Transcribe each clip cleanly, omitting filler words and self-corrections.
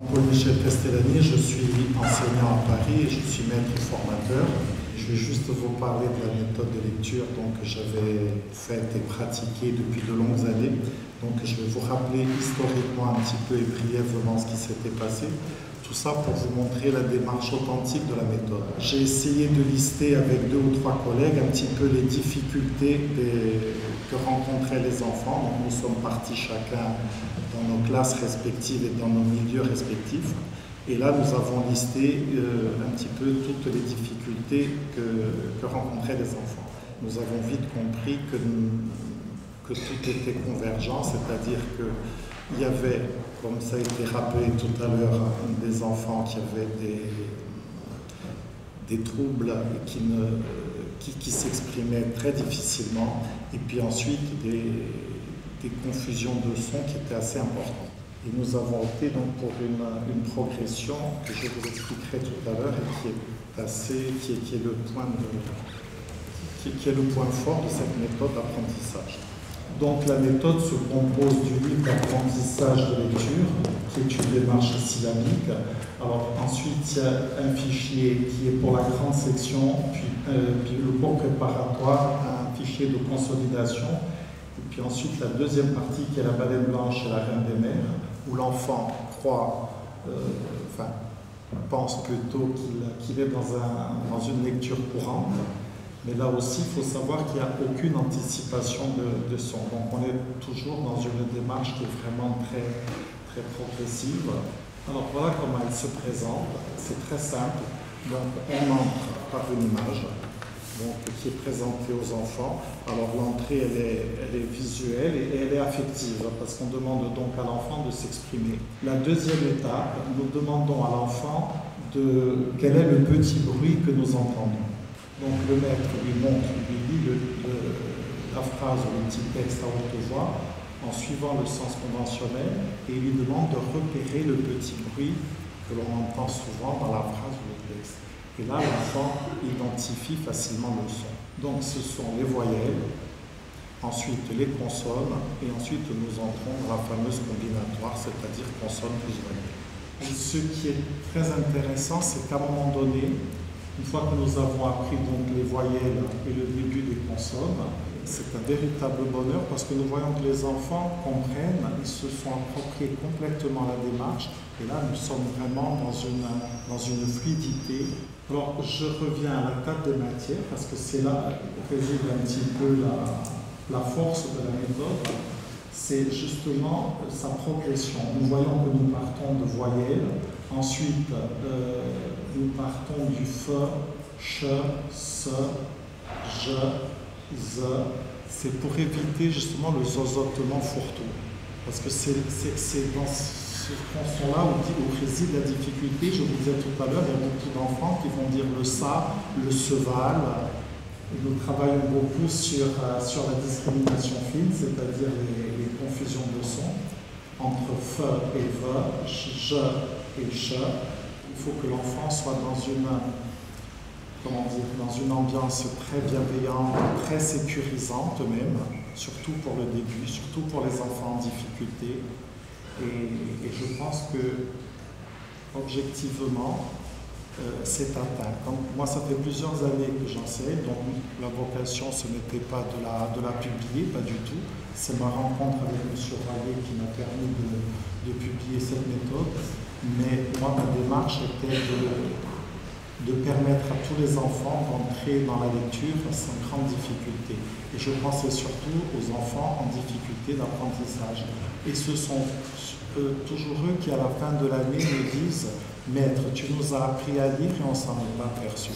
Paul-Michel Castellani, je suis enseignant à Paris et je suis maître et formateur. Je vais juste vous parler de la méthode de lecture que j'avais faite et pratiquée depuis de longues années. Donc je vais vous rappeler historiquement un petit peu et brièvement ce qui s'était passé. Tout ça pour vous montrer la démarche authentique de la méthode. J'ai essayé de lister avec 2 ou 3 collègues un petit peu les difficultés que rencontraient les enfants. Donc nous sommes partis chacun dans nos classes respectives et dans nos milieux respectifs. Et là, nous avons listé un petit peu toutes les difficultés que rencontraient les enfants. Nous avons vite compris que tout était convergent, c'est-à-dire qu'il y avait, comme ça a été rappelé tout à l'heure, des enfants qui avaient des troubles qui s'exprimaient très difficilement, et puis ensuite des confusions de sons qui étaient assez importantes. Et nous avons opté donc pour une progression que je vous expliquerai tout à l'heure et qui est le point fort de cette méthode d'apprentissage. Donc la méthode se compose du livre d'apprentissage de lecture, qui est une démarche syllabique. Alors ensuite, il y a un fichier qui est pour la grande section, puis le cours préparatoire, un fichier de consolidation. Et puis ensuite, la deuxième partie qui est la baleine blanche et la reine des mers, où l'enfant pense plutôt qu'il est dans une lecture courante. Mais là aussi, il faut savoir qu'il n'y a aucune anticipation de son. Donc on est toujours dans une démarche qui est vraiment très, très progressive. Alors voilà comment elle se présente. C'est très simple. Donc on entre par une image qui est présentée aux enfants. Alors l'entrée, elle est visuelle et elle est affective, parce qu'on demande donc à l'enfant de s'exprimer. La deuxième étape, nous demandons à l'enfant quel est le petit bruit que nous entendons. Donc le maître lui montre, lui lit la phrase ou le petit texte à haute voix en suivant le sens conventionnel et il lui demande de repérer le petit bruit que l'on entend souvent dans la phrase ou le texte. Et là, l'enfant identifie facilement le son. Donc ce sont les voyelles, ensuite les consonnes et ensuite nous entrons dans la fameuse combinatoire, c'est-à-dire consonne plus voyelle. Et ce qui est très intéressant, c'est qu'à un moment donné, une fois que nous avons appris donc les voyelles et le début des consonnes, c'est un véritable bonheur parce que nous voyons que les enfants comprennent, ils se sont appropriés complètement la démarche et là nous sommes vraiment dans une fluidité. Alors je reviens à la table des matières parce que c'est là que réside un petit peu la force de la méthode. C'est justement sa progression. Nous voyons que nous partons de voyelles, ensuite nous partons du f, ch, se, je, ze. C'est pour éviter justement le zozotement fourre-tout. Parce que c'est dans ce constat-là où réside la difficulté. Je vous disais tout à l'heure, il y a beaucoup d'enfants qui vont dire le sa, le seval. Et nous travaillons beaucoup sur la discrimination fine, c'est-à-dire les confusions de sons entre f et v, je et ch. Il faut que l'enfant soit dans une ambiance très bienveillante, très sécurisante même, surtout pour le début, surtout pour les enfants en difficulté. Et je pense que, objectivement, c'est atteint. Donc, moi, ça fait plusieurs années que j'enseigne, donc la vocation, ce n'était pas de la publier, pas du tout. C'est ma rencontre avec M. Royer qui m'a permis de publier cette méthode. Mais moi, ma démarche était de permettre à tous les enfants d'entrer dans la lecture sans grande difficulté. Et je pensais surtout aux enfants en difficulté d'apprentissage. Et ce sont toujours eux qui, à la fin de l'année, me disent « Maître, tu nous as appris à lire et on ne s'en est pas aperçu. »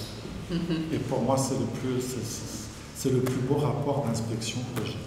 Et pour moi, c'est le plus beau rapport d'inspection que j'ai.